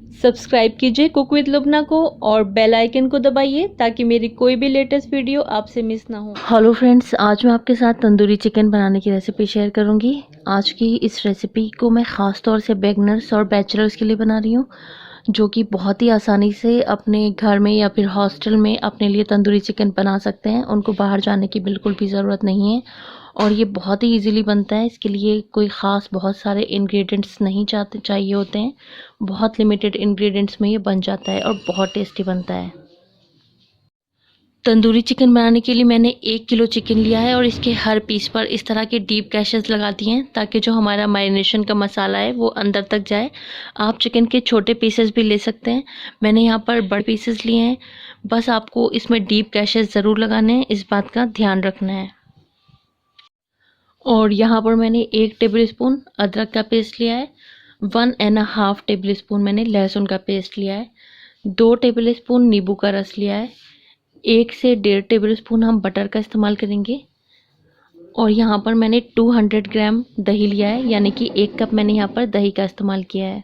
Subscribe कीजिए cook with लुब्ना को और बेल आइकन को दबाइए ताकि मेरी कोई भी लेटेस्ट वीडियो आपसे मिस ना हो। हेलो फ्रेंड्स, आज मैं आपके साथ तंदूरी चिकन बनाने की रेसिपी शेयर करूंगी। आज की इस रेसिपी को मैं ख़ास तौर से बिगनर्स और बैचलर्स के लिए बना रही हूँ, जो कि बहुत ही आसानी से अपने घर में या फिर हॉस्टल में अपने लिए तंदूरी चिकन बना सकते हैं। उनको बाहर जाने की बिल्कुल भी ज़रूरत नहीं है और ये बहुत ही इजीली बनता है। इसके लिए कोई ख़ास बहुत सारे इंग्रेडिएंट्स नहीं चाहिए होते हैं। बहुत लिमिटेड इंग्रेडिएंट्स में ये बन जाता है और बहुत टेस्टी बनता है। तंदूरी चिकन बनाने के लिए मैंने 1 किलो चिकन लिया है और इसके हर पीस पर इस तरह के डीप गैशेस लगा दिए हैं ताकि जो हमारा मैरिनेशन का मसाला है वो अंदर तक जाए। आप चिकन के छोटे पीसेस भी ले सकते हैं, मैंने यहाँ पर बड़े पीसेस लिए हैं। बस आपको इसमें डीप गैशेस ज़रूर लगाने हैं, इस बात का ध्यान रखना है। और यहाँ पर मैंने 1 टेबल स्पून अदरक का पेस्ट लिया है, 1.5 टेबल स्पून मैंने लहसुन का पेस्ट लिया है, 2 टेबल स्पून नींबू का रस लिया है, 1 से 1.5 टेबल स्पून हम बटर का इस्तेमाल करेंगे। और यहाँ पर मैंने 200 ग्राम दही लिया है, यानी कि 1 कप मैंने यहाँ पर दही का इस्तेमाल किया है।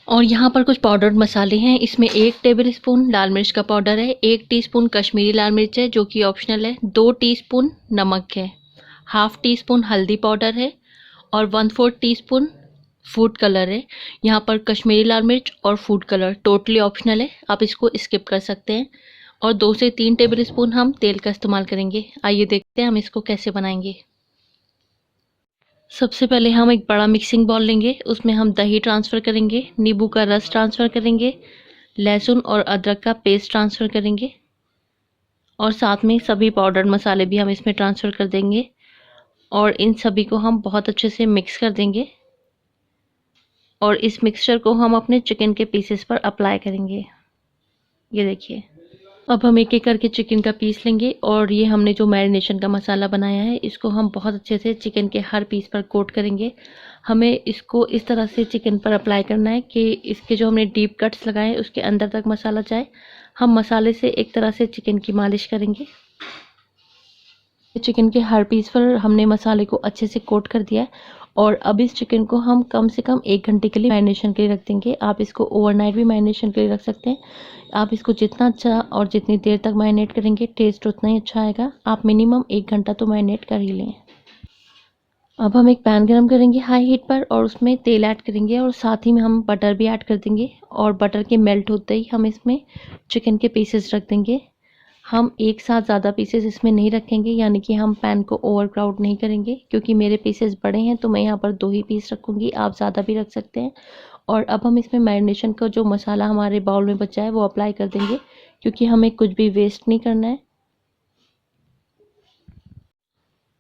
और यहाँ पर कुछ पाउडर्ड मसाले हैं। इसमें 1 टेबल स्पून लाल मिर्च का पाउडर है, 1 टीस्पून कश्मीरी लाल मिर्च है जो कि ऑप्शनल है, 2 टीस्पून नमक है, हाफ टी स्पून हल्दी पाउडर है और 1/4 टीस्पून फूड कलर है। यहाँ पर कश्मीरी लाल मिर्च और फूड कलर टोटली ऑप्शनल है, आप इसको स्किप कर सकते हैं। और 2 से 3 टेबल स्पून हम तेल का इस्तेमाल करेंगे। आइए देखते हैं हम इसको कैसे बनाएंगे। सबसे पहले हम एक बड़ा मिक्सिंग बाउल लेंगे, उसमें हम दही ट्रांसफ़र करेंगे, नींबू का रस ट्रांसफ़र करेंगे, लहसुन और अदरक का पेस्ट ट्रांसफ़र करेंगे और साथ में सभी पाउडर्ड मसाले भी हम इसमें ट्रांसफ़र कर देंगे और इन सभी को हम बहुत अच्छे से मिक्स कर देंगे और इस मिक्सचर को हम अपने चिकन के पीसेस पर अप्लाई करेंगे। ये देखिए, अब हम एक एक करके चिकन का पीस लेंगे और ये हमने जो मैरिनेशन का मसाला बनाया है इसको हम बहुत अच्छे से चिकन के हर पीस पर कोट करेंगे। हमें इसको इस तरह से चिकन पर अप्लाई करना है कि इसके जो हमने डीप कट्स लगाए हैं उसके अंदर तक मसाला जाए। हम मसाले से एक तरह से चिकन की मालिश करेंगे। चिकन के हर पीस पर हमने मसाले को अच्छे से कोट कर दिया है और अब इस चिकन को हम कम से कम 1 घंटे के लिए मैरिनेशन के लिए रख देंगे। आप इसको ओवरनाइट भी मैरिनेशन के लिए रख सकते हैं। आप इसको जितना अच्छा और जितनी देर तक मैरिनेट करेंगे टेस्ट उतना ही अच्छा आएगा। आप मिनिमम 1 घंटा तो मैरिनेट कर ही लें। अब हम एक पैन गरम करेंगे हाई हीट पर और उसमें तेल ऐड करेंगे और साथ ही में हम बटर भी ऐड कर देंगे और बटर के मेल्ट होते ही हम इसमें चिकन के पीसेस रख देंगे। हम एक साथ ज़्यादा पीसेस इसमें नहीं रखेंगे, यानी कि हम पैन को ओवर क्राउड नहीं करेंगे। क्योंकि मेरे पीसेस बड़े हैं तो मैं यहाँ पर 2 ही पीस रखूँगी, आप ज़्यादा भी रख सकते हैं। और अब हम इसमें मैरिनेशन का जो मसाला हमारे बाउल में बचा है वो अप्लाई कर देंगे, क्योंकि हमें कुछ भी वेस्ट नहीं करना है।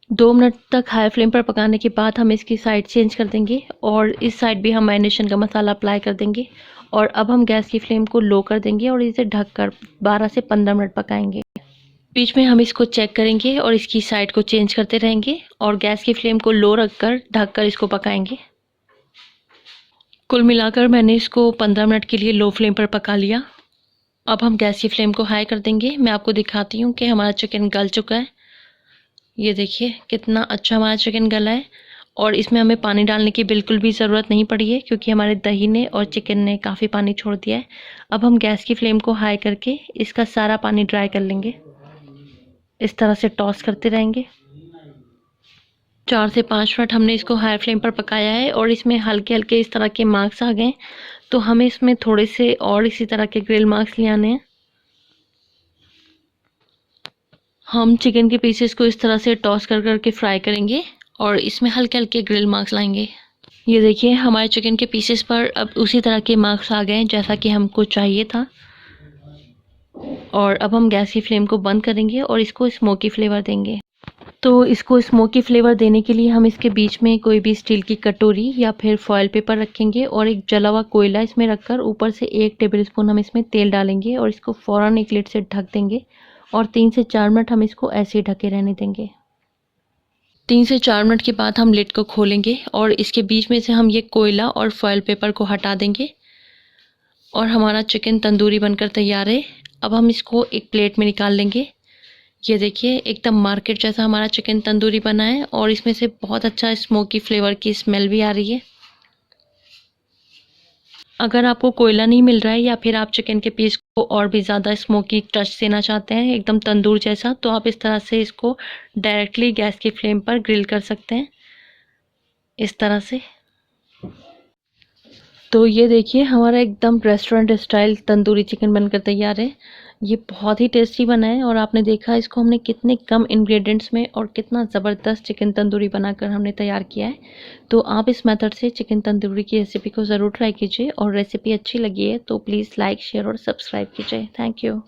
2 मिनट तक हाई फ्लेम पर पकाने के बाद हम इसकी साइड चेंज कर देंगे और इस साइड भी हम मैरिनेशन का मसाला अप्लाई कर देंगे। और अब हम गैस की फ्लेम को लो कर देंगे और इसे ढककर 12 से 15 मिनट पकाएंगे। बीच में हम इसको चेक करेंगे और इसकी साइड को चेंज करते रहेंगे और गैस की फ्लेम को लो रखकर ढककर इसको पकाएंगे। कुल मिलाकर मैंने इसको 15 मिनट के लिए लो फ्लेम पर पका लिया। अब हम गैस की फ्लेम को हाई कर देंगे। मैं आपको दिखाती हूँ कि हमारा चिकन गल चुका है। ये देखिए कितना अच्छा हमारा चिकन गला है और इसमें हमें पानी डालने की बिल्कुल भी ज़रूरत नहीं पड़ी है, क्योंकि हमारे दही ने और चिकन ने काफ़ी पानी छोड़ दिया है। अब हम गैस की फ्लेम को हाई करके इसका सारा पानी ड्राई कर लेंगे। इस तरह से टॉस करते रहेंगे। 4 से 5 मिनट हमने इसको हाई फ्लेम पर पकाया है और इसमें हल्के हल्के इस तरह के मार्क्स आ गए, तो हमें इसमें थोड़े से और इसी तरह के ग्रिल मार्क्स ले आने हैं। हम चिकन के पीसेस को इस तरह से टॉस कर करके फ्राई करेंगे और इसमें हल्के हल्के ग्रिल मार्क्स लाएंगे। ये देखिए हमारे चिकन के पीसेस पर अब उसी तरह के मार्क्स आ गए जैसा कि हमको चाहिए था। और अब हम गैस की फ्लेम को बंद करेंगे और इसको स्मोकी फ्लेवर देंगे। तो इसको स्मोकी फ्लेवर देने के लिए हम इसके बीच में कोई भी स्टील की कटोरी या फिर फॉयल पेपर रखेंगे और एक जला हुआ कोयला इसमें रखकर ऊपर से 1 टेबल स्पून हम इसमें तेल डालेंगे और इसको फ़ौरन एक लिड से ढक देंगे और 3 से 4 मिनट हम इसको ऐसे ही ढके रहने देंगे। 3 से 4 मिनट के बाद हम लिड को खोलेंगे और इसके बीच में से हम ये कोयला और फॉयल पेपर को हटा देंगे और हमारा चिकन तंदूरी बनकर तैयार है। अब हम इसको एक प्लेट में निकाल लेंगे। ये देखिए एकदम मार्केट जैसा हमारा चिकन तंदूरी बना है और इसमें से बहुत अच्छा स्मोकी फ्लेवर की स्मेल भी आ रही है। अगर आपको कोयला नहीं मिल रहा है या फिर आप चिकन के पीस को और भी ज़्यादा स्मोकी टच देना चाहते हैं, एकदम तंदूर जैसा, तो आप इस तरह से इसको डायरेक्टली गैस की फ्लेम पर ग्रिल कर सकते हैं, इस तरह से। तो ये देखिए हमारा एकदम रेस्टोरेंट स्टाइल तंदूरी चिकन बनकर तैयार है। ये बहुत ही टेस्टी बना है और आपने देखा इसको हमने कितने कम इंग्रेडिएंट्स में और कितना ज़बरदस्त चिकन तंदूरी बनाकर हमने तैयार किया है। तो आप इस मेथड से चिकन तंदूरी की रेसिपी को ज़रूर ट्राई कीजिए और रेसिपी अच्छी लगी है तो प्लीज़ लाइक शेयर और सब्सक्राइब कीजिए। Thank you.